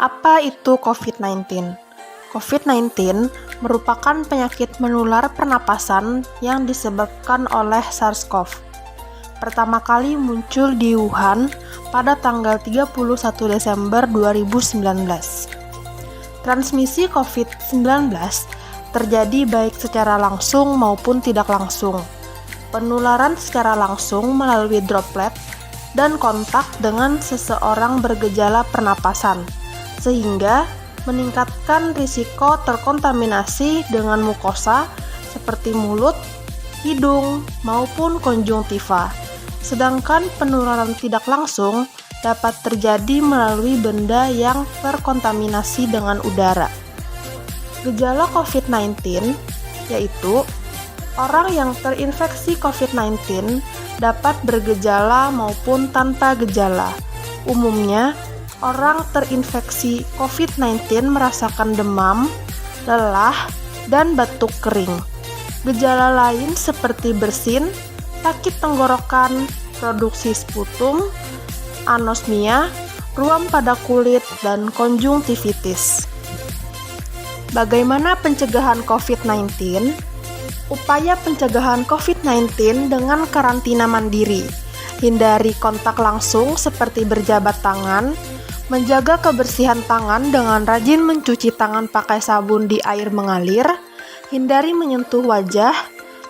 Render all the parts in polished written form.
Apa itu COVID-19? COVID-19 merupakan penyakit menular pernapasan yang disebabkan oleh SARS-CoV. Pertama kali muncul di Wuhan pada tanggal 31 Desember 2019. Transmisi COVID-19 terjadi baik secara langsung maupun tidak langsung. Penularan secara langsung melalui droplet dan kontak dengan seseorang bergejala pernapasan, sehingga meningkatkan risiko terkontaminasi dengan mukosa seperti mulut, hidung, maupun konjungtiva. Sedangkan penularan tidak langsung dapat terjadi melalui benda yang terkontaminasi dengan udara. Gejala COVID-19 yaitu orang yang terinfeksi COVID-19 dapat bergejala maupun tanpa gejala. Umumnya, orang terinfeksi COVID-19 merasakan demam, lelah, dan batuk kering. Gejala lain seperti bersin, sakit tenggorokan, produksi sputum, anosmia, ruam pada kulit, dan konjungtivitis. Bagaimana pencegahan COVID-19? Upaya pencegahan COVID-19 dengan karantina mandiri, hindari kontak langsung seperti berjabat tangan, menjaga kebersihan tangan dengan rajin mencuci tangan pakai sabun di air mengalir, hindari menyentuh wajah,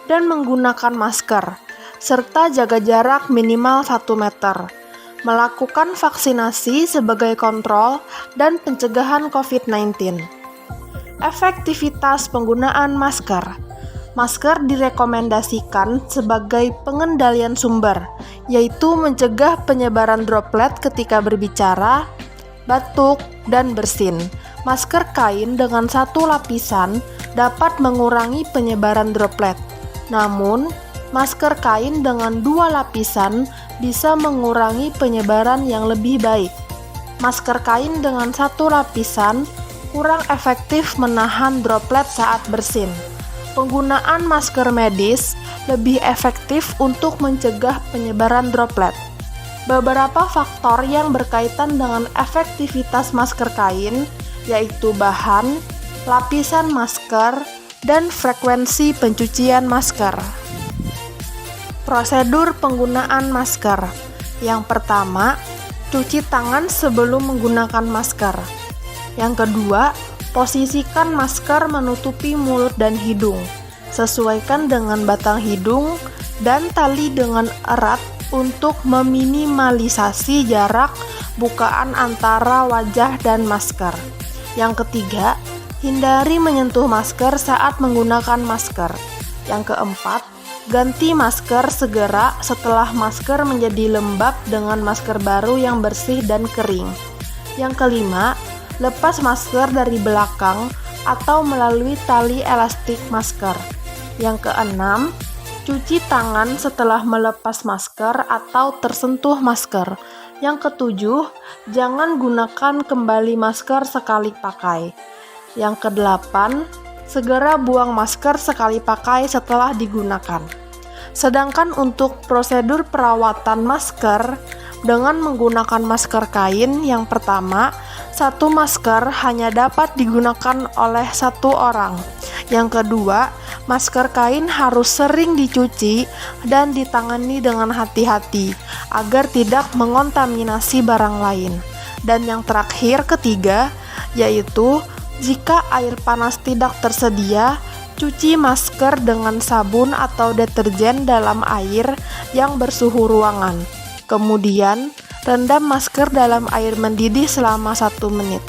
dan menggunakan masker, serta jaga jarak minimal 1 meter. Melakukan vaksinasi sebagai kontrol dan pencegahan COVID-19. Efektivitas penggunaan masker. Masker direkomendasikan sebagai pengendalian sumber, yaitu mencegah penyebaran droplet ketika berbicara, batuk, dan bersin. Masker kain dengan 1 lapisan dapat mengurangi penyebaran droplet. Namun, masker kain dengan 2 lapisan bisa mengurangi penyebaran yang lebih baik. Masker kain dengan 1 lapisan kurang efektif menahan droplet saat bersin. Penggunaan masker medis lebih efektif untuk mencegah penyebaran droplet. Beberapa faktor yang berkaitan dengan efektivitas masker kain yaitu bahan, lapisan masker, dan frekuensi pencucian masker. Prosedur penggunaan masker. Yang pertama, cuci tangan sebelum menggunakan masker. Yang kedua, posisikan masker menutupi mulut dan hidung. Sesuaikan dengan batang hidung dan tali dengan erat untuk meminimalisasi jarak bukaan antara wajah dan masker. Yang ketiga, hindari menyentuh masker saat menggunakan masker. Yang keempat, ganti masker segera setelah masker menjadi lembab dengan masker baru yang bersih dan kering. Yang kelima, lepas masker dari belakang atau melalui tali elastik masker. Yang keenam, cuci tangan setelah melepas masker atau tersentuh masker. Yang ketujuh, jangan gunakan kembali masker sekali pakai. Yang kedelapan, segera buang masker sekali pakai setelah digunakan. Sedangkan untuk prosedur perawatan masker dengan menggunakan masker kain, yang pertama, 1 masker hanya dapat digunakan oleh 1 orang. Yang kedua, masker kain harus sering dicuci dan ditangani dengan hati-hati agar tidak mengontaminasi barang lain. Dan yang terakhir, ketiga, yaitu jika air panas tidak tersedia, cuci masker dengan sabun atau deterjen dalam air yang bersuhu ruangan. Kemudian, rendam masker dalam air mendidih selama 1 menit.